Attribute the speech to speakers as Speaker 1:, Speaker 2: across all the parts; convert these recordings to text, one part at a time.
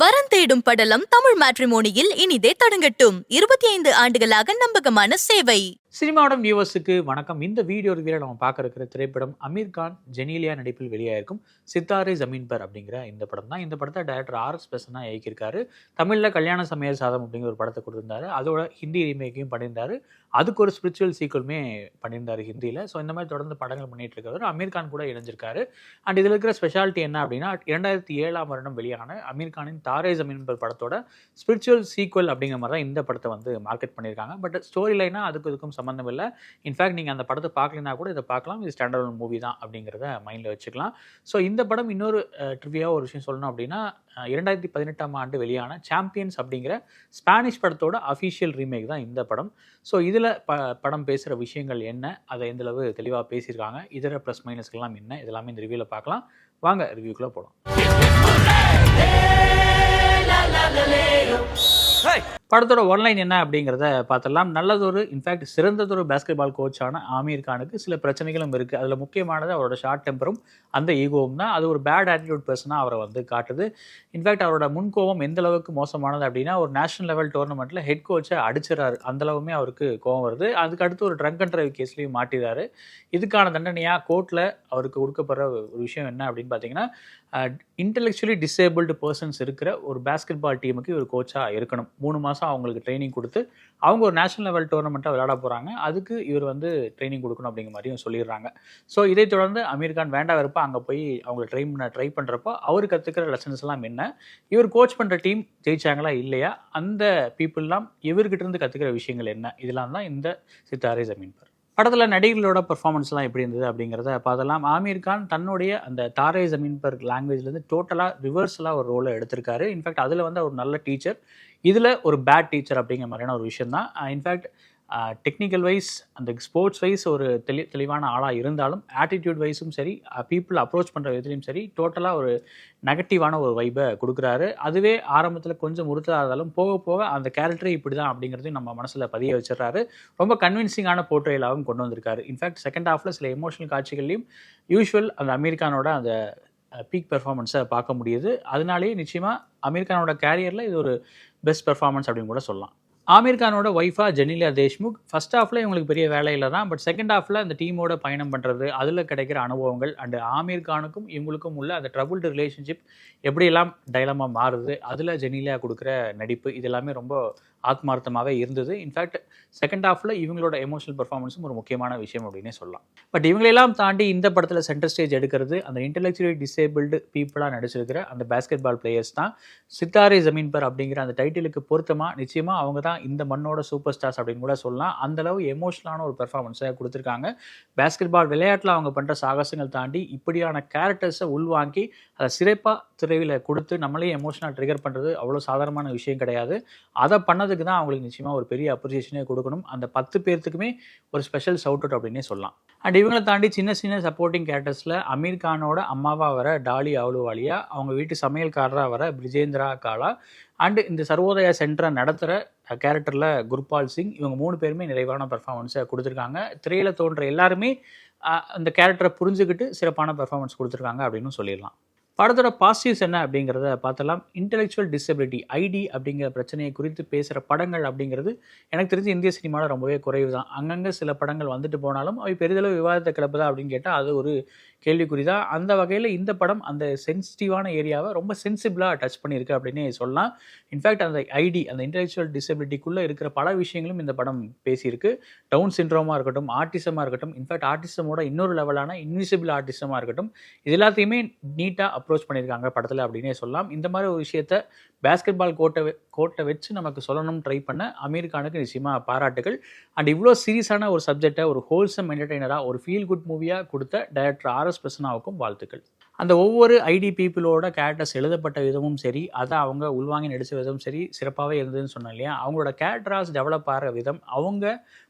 Speaker 1: வரன் தேடும் படலம் தமிழ் மேட்ரிமோனியில் இனிதே தொடங்கட்டும். 25 ஆண்டுகளாக நம்பகமான சேவை.
Speaker 2: சினிமாவோட வியூவர்ஸுக்கு வணக்கம். இந்த வீடியோ ரிவ்யூல நம்ம பார்க்க இருக்கிற திரைப்படம் அமீர் கான், ஜெனீலியா நடிப்பில் வெளியாயிருக்கும் சித்தாரே ஜமீன் பர் அப்படிங்கிற இந்த படம் தான். இந்த படத்தை டைரக்டர் RS பிரசன்னா இயக்கியிருக்காரு. தமிழில் கல்யாண சமையல் சாதம் அப்படிங்கிற ஒரு படத்தை கொடுத்திருந்தாரு. அதோட ஹிந்தி ரீமேக்கையும் பண்ணியிருந்தாரு. அதுக்கு ஒரு ஸ்பிரிச்சுவல் சீக்வலுமே பண்ணியிருந்தாரு ஹிந்தியில். ஸோ இந்த மாதிரி தொடர்ந்து படங்கள் பண்ணிட்டு இருக்காரு. அமீர் கான் கூட இணைஞ்சிருக்காரு. அண்ட் இதில் இருக்கிற ஸ்பெஷாலிட்டி என்ன அப்படின்னா 2007 வெளியான அமீர் கானின் தாரே ஜமீன் பர் படத்தோட ஸ்பிரிச்சுவல் சீக்வல் அப்படிங்கிற மாதிரி தான் இந்த படத்தை வந்து மார்க்கெட் பண்ணியிருக்காங்க. பட் ஸ்டோரி லைனா அதுக்கும் சம்மந்தம் இல்லை. இன்ஃபேக்ட் நீங்கள் அந்த படத்தை பார்க்கலனா கூட இதை பார்க்கலாம். இது ஸ்டாண்டர்ட் மூவி தான் அப்படிங்கிறத மைண்டில் வச்சுக்கலாம். ஸோ இந்த படம் இன்னொரு ட்ரிவியாக ஒரு விஷயம் சொல்லணும் அப்படின்னா 2018 வெளியான சாம்பியன்ஸ் அப்படிங்கிற ஸ்பானிஷ் படத்தோட அஃபிஷியல் ரீமேக் தான் இந்த படம். ஸோ இதில் படம் பேசுகிற விஷயங்கள் என்ன, அதை எந்தளவு தெளிவாக பேசியிருக்காங்க, இதர ப்ளஸ் மைனஸ்கெல்லாம் என்ன, இதெல்லாமே இந்த ரிவ்யூவில் பார்க்கலாம். வாங்க ரிவ்யூக்குள்ளே போகலாம். படத்தோட ஒன்லைன் என்ன அப்படிங்கிறத பார்த்துடலாம். நல்லதொரு இன்ஃபேக்ட் சிறந்ததொரு பேஸ்கெட் பால் கோச்சான ஆமீர் கானுக்கு சில பிரச்சனைகளும் இருக்குது. அதில் முக்கியமானது அவரோட ஷார்ட் டெம்பரும் அந்த ஈகோவும் தான். அது ஒரு பேட் ஆட்டிடியூட் பர்சனாக அவரை வந்து காட்டுது. இன்ஃபேக்ட் அவரோட முன்கோவம் எந்த அளவுக்கு மோசமானது அப்படின்னா ஒரு நேஷனல் லெவல் டோர்னமெண்ட்டில் ஹெட் கோச்சை அடிச்சிடறாரு. அந்தளவுமே அவருக்கு கோவம் வருது. அதுக்கு அடுத்து ஒரு ட்ரங்க் அண்ட் டிரைவ் கேஸ்லையும் மாட்டிறாரு. இதுக்கான தண்டனையாக கோர்ட்டில் அவருக்கு கொடுக்கப்படுற ஒரு விஷயம் என்ன அப்படின்னு பார்த்தீங்கன்னா இன்டெலெக்சுவலி டிசேபிள்டு பர்சன்ஸ் இருக்கிற ஒரு பேஸ்கெட் பால் டீமுக்கு ஒரு கோச்சாக இருக்கணும். 3 மாதம் அவங்களுக்கு ட்ரைனிங் கொடுத்து அவங்க ஒரு நேஷனல் லெவல் டோர்னமெண்ட்டாக விளையாட போகிறாங்க. அதுக்கு இவர் வந்து ட்ரைனிங் கொடுக்கணும் அப்படிங்கிற மாதிரியும் சொல்லிடுறாங்க. ஸோ இதை தொடர்ந்து அமீர் கான் வேண்டா வெறுப்பா அங்கே போய் அவங்களை ட்ரை பண்ணுறப்போ அவர் கற்றுக்கிற லெசன்ஸ் எல்லாம் என்ன, இவர் கோச் பண்ணுற டீம் ஜெயிச்சாங்களா இல்லையா, அந்த பீப்புளெலாம் இவர்கிட்ட இருந்து கற்றுக்கிற விஷயங்கள் என்ன, இதெல்லாம் தான் இந்த சித்தாரே ஜமீன் பர் படத்தில் நடிகர்களோட பர்ஃபார்மன்ஸ்லாம் எப்படி இருந்தது அப்படிங்கிறத பார்த்தலாம். ஆமீர் கான் தன்னுடைய அந்த தாரே ஜமீன் பர் லாங்குவேஜ்லேருந்து டோட்டலாக ரிவர்ஸலாக ஒரு ரோலை எடுத்திருக்காரு. இன்ஃபேக்ட் அதில் வந்து ஒரு நல்ல டீச்சர், இதில் ஒரு பேட் டீச்சர் அப்படிங்கிற மாதிரியான ஒரு விஷயம் தான். இன்ஃபேக்ட் டெக்னிக்கல் வைஸ் அந்த ஸ்போர்ட்ஸ் வைஸ் ஒரு தெளிவான ஆளாக இருந்தாலும் ஆட்டிடியூட் வைஸும் சரி, பீப்புள் அப்ரோச் பண்ணுற விதத்துலையும் சரி, டோட்டலாக ஒரு நெகட்டிவான ஒரு வைப்பை கொடுக்குறாரு. அதுவே ஆரம்பத்தில் கொஞ்சம் உறுத்தலாக இருந்தாலும் போக போக அந்த கேரக்டரே இப்படி தான் அப்படிங்கிறதையும் நம்ம மனசில் பதிய வச்சிடறாரு. ரொம்ப கன்வின்சிங்கான போர்ட்ரேலாகவும் கொண்டு வந்திருக்காரு. இன்ஃபேக்ட் செகண்ட் ஹாஃபில் சில எமோஷனல் காட்சிகள்லையும் யூஷுவல் அந்த அமீர் கானோட அந்த பீக் பெர்ஃபார்மன்ஸை பார்க்க முடியுது. அதனாலேயே நிச்சயமாக அமீர் கானோட கேரியரில் இது ஒரு பெஸ்ட் பெர்ஃபார்மன்ஸ் அப்படின்னு கூட சொல்லலாம். ஆமீர் கானோட ஒய்ஃபா ஜெனீலியா தேஷ்முக் ஃபர்ஸ்ட் ஹாஃபில் இவங்களுக்கு பெரிய வேலையில் தான். பட் செகண்ட் ஹாஃபில் அந்த டீமோட பயணம் பண்ணுறது, அதில் கிடைக்கிற அனுபவங்கள் அண்ட் ஆமீர் கானுக்கும் இவங்களுக்கும் உள்ள அந்த ட்ரபுள்டு ரிலேஷன்ஷிப் எப்படியெல்லாம் டைலமா மாறுது, அதில் ஜெனீலியா கொடுக்குற நடிப்பு, இது எல்லாமே ரொம்ப ஆத்மார்த்தமாகவே இருந்தது. இன்ஃபேக்ட் செகண்ட் ஹாஃபில் இவங்களோட எமோஷனல் பெர்ஃபார்மன்ஸும் ஒரு முக்கியமான விஷயம் அப்படின்னு சொல்லலாம். பட் இவங்களெல்லாம் தாண்டி இந்த படத்தில் சென்டர் ஸ்டேஜ் எடுக்கிறது அந்த இன்டெலெக்சுவலி டிசேபிள்டு பீப்புளாக நடிச்சிருக்கிற அந்த பேஸ்கெட் பால் பிளேயர்ஸ் தான். சித்தாரே ஜமீன் பர் அப்படிங்கிற அந்த டைட்டிலுக்கு பொருத்தமாக நிச்சயமாக அவங்க தான் இந்த மண்ணோட சூப்பர் ஸ்டார்ஸ் அப்படின்னு கூட சொல்லலாம். அந்தளவு எமோஷனலான ஒரு பெர்ஃபார்மன்ஸை கொடுத்துருக்காங்க. பேஸ்கெட் பால் விளையாட்டில் அவங்க பண்ணுற சாகசங்கள் தாண்டி இப்படியான கேரக்டர்ஸை உள்வாங்கி அதை சிறப்பாக திரையில் கொடுத்து நம்மளே எமோஷனலாக ட்ரிகர் பண்ணுறது அவ்வளோ சாதாரணமான விஷயம் கிடையாது. அதை பண்ணதுக்கு தான் அவங்களுக்கு நிச்சயமாக ஒரு பெரிய அப்ரிசியேஷனே கொடுக்கணும். அந்த 10 பேர்த்துக்குமே ஒரு ஸ்பெஷல் ஷவுட் அவுட் அப்படின்னே சொல்லலாம். அண்ட் இவங்களை தாண்டி சின்ன சின்ன சப்போர்ட்டிங் கேரக்டர்ஸில் அமீர் கானோட அம்மாவாக வர டாலி அவுலுவாலியா, அவங்க வீட்டு சமையல்காரராக வர பிரிஜேந்திரா காலா, அண்டு இந்த சர்வோதயா சென்டரை நடத்துகிற கேரக்டரில் குர்பால் சிங், இவங்க 3 பேருமே நிறைவான பெர்ஃபார்மன்ஸை கொடுத்துருக்காங்க. திரையில் தோன்ற எல்லாருமே அந்த கேரக்டரை புரிஞ்சுக்கிட்டு சிறப்பான பெர்ஃபார்மன்ஸ் கொடுத்துருக்காங்க அப்படின்னு சொல்லிடலாம். படத்தோட பாசிட்டிவ்ஸ் என்ன அப்படிங்கிறத பார்த்தலாம். இன்டெலெக்சுவல் டிசபிலிட்டி ஐடி அப்படிங்கிற பிரச்சனையை குறித்து பேசுகிற படங்கள் அப்படிங்கிறது எனக்கு தெரிஞ்சு இந்திய சினிமாவில் ரொம்பவே குறைவு தான். அங்கங்கே சில படங்கள் வந்துட்டு போனாலும் அவை பெரிதளவு விவாதத்தை கிளப்புதா அப்படின்னு கேட்டால் அது ஒரு கேள்விக்குறி தான். அந்த வகையில் இந்த படம் அந்த சென்சிட்டிவான ஏரியாவை ரொம்ப சென்சிபிளாக டச் பண்ணியிருக்கு அப்படின்னே சொல்லலாம். இன்ஃபேக்ட் அந்த ஐடி அந்த இன்டெலெக்சுவல் டிசபிலிட்டிக்குள்ளே இருக்கிற பல விஷயங்களும் இந்த படம் பேசியிருக்கு. டவுன் சிண்ட்ரோமாக இருக்கட்டும், ஆர்டிசமாக இருக்கட்டும், இன்ஃபேக்ட் ஆர்டிசமோட இன்னொரு லெவலான இன்விசிபிள் ஆர்டிசமாக இருக்கட்டும், இது எல்லாத்தையுமே நீட்டாக அப்ரோச் பண்ணியிருக்காங்க படத்தில் அப்படின்னே சொல்லலாம். இந்த மாதிரி ஒரு விஷயத்த பேஸ்கெட் பால் கோர்ட்டை வச்சு நமக்கு சொல்லணும்னு ட்ரை பண்ண அமீர் கானுக்கு நிச்சயமாக பாராட்டுகள். அண்ட் இவ்வளோ சீரியஸான ஒரு சப்ஜெக்டை ஒரு ஹோல்சம் என்டர்டெய்னராக ஒரு ஃபீல் குட் மூவியாக கொடுத்த டைரக்டர் RS பிரசன்னாவுக்கும் வாழ்த்துக்கள். அந்த ஒவ்வொரு ஐடி பீப்புளோட கேரக்டர்ஸ் எழுதப்பட்ட விதமும் சரி, அதை அவங்க உள்வாங்கி நடித்த விதமும் சரி சிறப்பாகவே இருந்ததுன்னு சொன்னேன் இல்லையா. அவங்களோட கேரக்டர்ஸ் டெவலப் ஆகிற விதம், அவங்க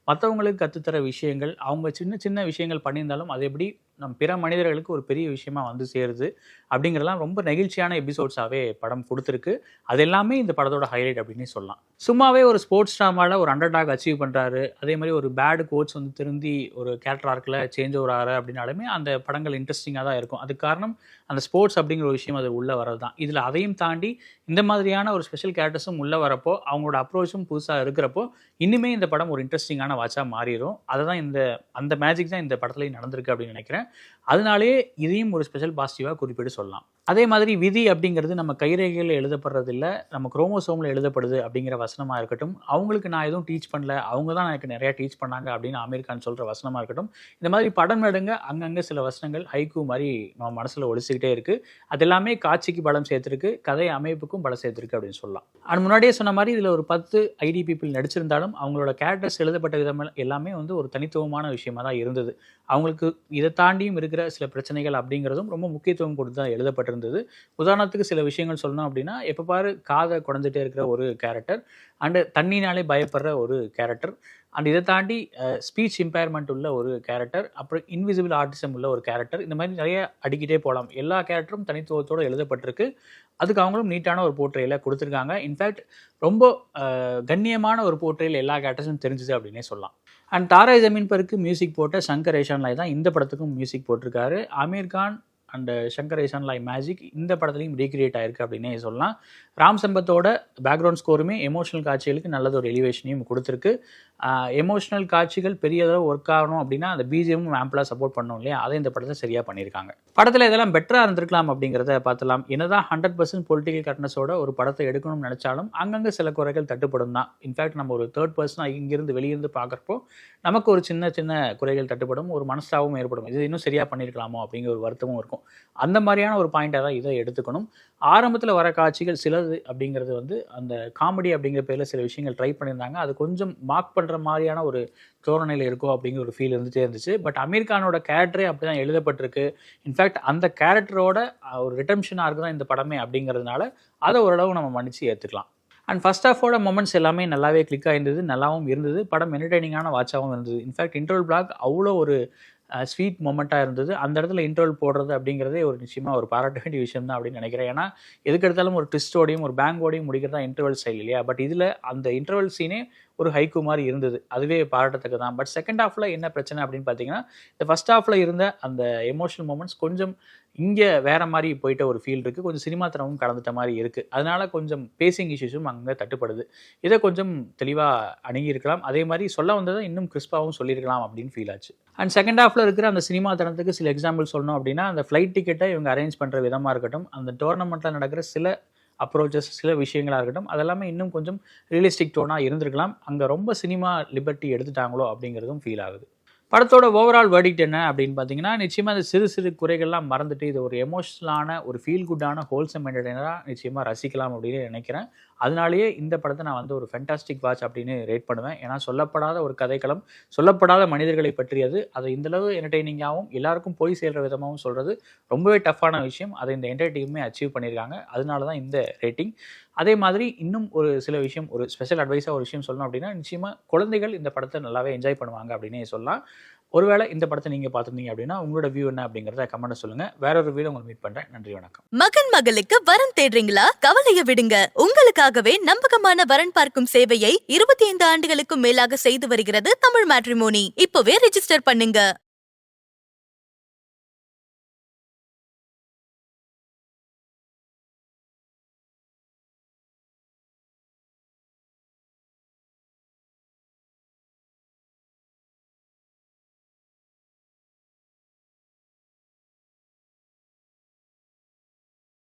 Speaker 2: மற்றவங்களுக்கு கற்றுத்தர விஷயங்கள், அவங்க சின்ன சின்ன விஷயங்கள் பண்ணியிருந்தாலும் அது எப்படி நம் பிற மனிதர்களுக்கு ஒரு பெரிய விஷயமா வந்து சேருது அப்படிங்கிறலாம் ரொம்ப நெகிழ்ச்சியான எபிசோட்ஸாகவே படம் கொடுத்துருக்கு. அது எல்லாமே இந்த படத்தோட ஹைலைட் அப்படின்னு சொல்லலாம். சும்மாவே ஒரு ஸ்போர்ட்ஸ் ட்ராமாவில் ஒரு அண்டர்டாக் அச்சீவ் பண்ணுறாரு, அதே மாதிரி ஒரு பேடு கோச் வந்து திருந்தி ஒரு கேரக்டர் ஆர்க்கில் சேஞ்ச் ஓவர் ஆகிறாரு அப்படின்னாலுமே அந்த படங்கள் இன்ட்ரெஸ்டிங்காக தான் இருக்கும். அதுக்கு காரணம் அந்த ஸ்போர்ட்ஸ் அப்படிங்கிற ஒரு விஷயம் அது உள்ளே வரது தான். இதில் அதையும் தாண்டி இந்த மாதிரியான ஒரு ஸ்பெஷல் கேரக்டர்ஸும் உள்ளே வரப்போ அவங்களோட அப்ரோச்சும் புதுசாக இருக்கிறப்போ இன்னுமே இந்த படம் ஒரு இன்ட்ரெஸ்டிங்கான வாட்சாக மாறிடும். அதை தான் அந்த மேஜிக் தான் இந்த படத்துலையும் நடந்திருக்கு அப்படின்னு நினைக்கிறேன். அதனாலே இதையும் ஒரு ஸ்பெஷல் பாசிட்டிவாக குறிப்பிட்டு சொல்லலாம். அதே மாதிரி விதி அப்படிங்கிறது நம்ம கைரேகையில் எழுதப்படுறது இல்லை, நம்ம குரோமோசோமில் எழுதப்படுது அப்படிங்கிற வசனமாக இருக்கட்டும், அவங்களுக்கு நான் எதுவும் டீச் பண்ணல, அவங்க தான் எனக்கு நிறையா டீச் பண்ணாங்க அப்படின்னு ஆமீர் கான் சொல்கிற வசனமாக இருக்கட்டும், இந்த மாதிரி படம் நடுங்க அங்கங்கே சில வசனங்கள் ஹைக்கூ மாதிரி நம்ம மனசில் ஒழிச்சிக்கிட்டே இருக்குது. அது எல்லாமே காட்சிக்கு பலம் சேர்த்துருக்கு, கதை அமைப்புக்கும் பலம் சேர்த்துருக்கு அப்படின்னு சொல்லலாம். அது முன்னாடியே சொன்ன மாதிரி இதில் ஒரு 10 ஐடி பீப்புள் நடிச்சிருந்தாலும் அவங்களோட கேரக்டர்ஸ் எழுதப்பட்ட விதம் எல்லாமே வந்து ஒரு தனித்துவமான விஷயமா தான் இருந்தது. அவங்களுக்கு இதை தாண்டியும் இருக்கிற சில பிரச்சனைகள் அப்படிங்கிறதும் ரொம்ப முக்கியத்துவம் கொடுத்து தான் எழுதப்பட்டிருந்தது. உதாரணத்துக்கு சில விஷயங்கள் சொல்லணும் அப்படின்னா, எப்போ பாரு காதை குடஞ்சிட்டே இருக்கிற ஒரு கேரக்டர், அண்டு தண்ணினாலே பயப்படுற ஒரு கேரக்டர், அண்ட் இதை தாண்டி ஸ்பீச் இம்பேர்மெண்ட் உள்ள ஒரு கேரக்டர், அப்புறம் இன்விசிபிள் ஆர்டிசம் உள்ள ஒரு கேரக்டர், இந்த மாதிரி நிறைய அடிக்கிட்டே போகலாம். எல்லா கேரக்டரும் தனித்துவத்தோடு எழுதப்பட்டிருக்கு. அதுக்கு அவங்களும் நீட்டான ஒரு போர்ட்ரேல கொடுத்துருக்காங்க. இன்ஃபேக்ட் ரொம்ப கண்ணியமான ஒரு போர்ட்ரேல் எல்லா கேரக்டர்ஸும் தெரிஞ்சுது அப்படின்னே சொல்லலாம். அண்ட் தாரா ஜமீன் பருக்கு மியூசிக் போட்ட சங்கர் ஏஷான் லாய் தான் இந்த படத்துக்கும் மியூசிக் போட்டிருக்காரு. ஆமீர் கான் அண்ட் சங்கர் ஏஷான் லாய் மேஜிக் இந்த படத்துலையும் ரீக்ரியேட் ஆயிருக்கு அப்படின்னே சொல்லலாம். ராம் சம்பத்தோட பேக்ரவுண்ட் ஸ்கோருமே எமோஷனல் காட்சிகளுக்கு நல்லது ஒரு எலிவேஷனையும் கொடுத்துருக்கு. எமோஷனல் காட்சிகள் பெரிய அளவு ஒர்க் ஆகணும் அப்படின்னா அந்த பிஜிஎம்மும் ஆம்பிளாக சப்போர்ட் பண்ணணும் இல்லையா, அதை இந்த படத்தை சரியாக பண்ணியிருக்காங்க. படத்தில் இதெல்லாம் பெட்டராக இருந்திருக்கலாம் அப்படிங்கிறத பார்த்துலாம். என்னதான் 100% பொலிட்டிக்கல் கரெக்ட்னஸோட ஒரு படத்தை எடுக்கணும்னு நினச்சாலும் அங்கங்கே சில குறைகள் தட்டுப்படும் தான். இன்ஃபேக்ட் நம்ம ஒரு தேர்ட் பர்சனாக இங்கிருந்து வெளியிருந்து பார்க்குறப்போ நமக்கு ஒரு சின்ன சின்ன குறைகள் தட்டுப்படும், ஒரு மனஸ்தாபமும் ஏற்படும். இது இன்னும் சரியாக பண்ணியிருக்கலாமோ அப்படிங்கிற ஒரு வருத்தமும் இருக்கும். அந்த மாதிரியான ஒரு பாயிண்டாக தான் இதை எடுத்துக்கணும். ஆரம்பத்தில் வர காட்சிகள் சிலது அப்படிங்கிறது வந்து அந்த காமெடி அப்படிங்கிற பேரில் சில விஷயங்கள் ட்ரை பண்ணியிருந்தாங்க. அது கொஞ்சம் மார்க் பண்ணுற மாதிரியான ஒரு தோரணையில் இருக்கும் அப்படிங்கிற ஒரு ஃபீல் இருந்துகிட்டே இருந்துச்சு. பட் அமீர் கானோட கேரக்டரே அப்படி தான் எழுதப்பட்டிருக்கு. இன்ஃபேக்ட் அந்த கேரக்டரோட ஒரு ரிடம்ஷனாக இருக்குது தான் இந்த படமே அப்படிங்கிறதுனால அதை ஓரளவு நம்ம மன்னிச்சு ஏற்றுக்கலாம். அண்ட் ஃபர்ஸ்ட் ஹாஃபோட மொமெண்ட்ஸ் எல்லாமே நல்லாவே கிளிக் ஆகிருந்தது, நல்லாவும் இருந்தது. படம் என்டர்டெய்னிங்கான வாட்சாகவும் இருந்தது. இன்ஃபேக்ட் இன்டர்வல் பிளாக் அவ்வளோ ஒரு ஸ்வீட் மொமெண்ட்டாக இருந்தது. அந்த இடத்துல இன்டர்வல் போடுறது அப்படிங்கிறதே ஒரு நிச்சயமாக ஒரு பாராட்ட வேண்டிய விஷயம் தான் அப்படின்னு நினைக்கிறேன். ஏன்னா எதுக்கு எடுத்தாலும் ஒரு ட்விஸ்டோடையும் ஒரு பேங்கோடையும் முடிக்கிறதா இன்டர்வல் ஸ்டைல் இல்லையா. பட் இதில் அந்த இன்டர்வல் சீனே ஒரு ஹைக்கூ மாதிரி இருந்தது, அதுவே பாராட்டத்தக்க தான். பட் செகண்ட் ஹாஃபில் என்ன பிரச்சனை அப்படின்னு பார்த்தீங்கன்னா, இந்த ஃபர்ஸ்ட் ஹாஃபில் இருந்த அந்த எமோஷனல் மூமெண்ட்ஸ் கொஞ்சம் இங்கே வேறு மாதிரி போயிட்ட ஒரு ஃபீல் இருக்குது. கொஞ்சம் சினிமாத்தனமும் கலந்துட்ட மாதிரி இருக்குது. அதனால் கொஞ்சம் பேசிங் இஷ்யூஸும் அங்கே தட்டுப்படுது. இதை கொஞ்சம் தெளிவாக அணுகியிருக்கலாம். அதே மாதிரி சொல்ல வந்ததை இன்னும் கிறிஸ்பாகவும் சொல்லியிருக்கலாம் அப்படின்னு ஃபீல் ஆச்சு. அண்ட் செகண்ட் ஹாஃபில் இருக்கிற அந்த சினிமாத்தனத்துக்கு சில எக்ஸாம்பிள் சொல்லணும் அப்படின்னா, அந்த ஃப்ளைட் டிக்கெட்டை இவங்க அரேஞ்ச் பண்ணுற விதமாக இருக்கட்டும், அந்த டோர்னமெண்ட்டில் நடக்கிற சில அப்ரோச்சஸ், சில விஷயங்களாக இருக்கட்டும், அதெல்லாமே இன்னும் கொஞ்சம் ரியலிஸ்டிக் டோனாக இருந்திருக்கலாம். அங்கே ரொம்ப சினிமா லிபர்ட்டி எடுத்துட்டாங்களோ அப்படிங்கிறதும் ஃபீல் ஆகுது. படத்தோட ஓவரால் வேர்டிக்ட் என்ன அப்படின்னு பார்த்தீங்கன்னா, நிச்சயமாக அந்த சிறு சிறு குறைகள்லாம் மறந்துட்டு இது ஒரு எமோஷனலான ஒரு ஃபீல் குட்டான ஹோல்சம் என்டர்டெய்னராக நிச்சயமாக ரசிக்கலாம் அப்படின்னு நினைக்கிறேன். அதனாலேயே இந்த படத்தை நான் வந்து ஒரு ஃபென்டாஸ்டிக் வாட்ச் அப்படின்னு ரேட் பண்ணுவேன். ஏன்னா சொல்லப்படாத ஒரு கதைக்களம், சொல்லப்படாத மனிதர்களை பற்றியது, அதை இந்தளவு என்டர்டெய்னிங்காகவும் எல்லாருக்கும் போய் சேர்கிற விதமாகவும் சொல்கிறது ரொம்பவே டஃப்பான விஷயம். அதை இந்த என்டையர் டீமுமே அச்சீவ் பண்ணியிருக்காங்க. அதனால தான் இந்த ரேட்டிங். அதே மாதிரி இன்னும் ஒரு சில விஷயம், ஒரு ஸ்பெஷல் அட்வைஸாக ஒரு விஷயம் சொல்லணும் அப்படின்னா, நிச்சயமாக குழந்தைகள் இந்த படத்தை நல்லாவே என்ஜாய் பண்ணுவாங்க அப்படின்னே சொல்லலாம். ஒருவேளை இந்த படத்தை நீங்கள் பார்த்துருந்தீங்க அப்படின்னா உங்களோட வியூ என்ன அப்படிங்கிறத கமெண்ட்ல சொல்லுங்கள். வேற ஒரு வீடியோ உங்களை மீட் பண்ணுறேன். நன்றி, வணக்கம்.
Speaker 1: மகன் மகளுக்கு வரன் தேடுறீங்களா? கவலைய விடுங்க. உங்களுக்காகவே நம்பகமான வரன் பார்க்கும் சேவையை 25 ஆண்டுகளுக்கும் மேலாக செய்து வருகிறது தமிழ் மேட்ரிமோனி. இப்பவே ரெஜிஸ்டர் பண்ணுங்க.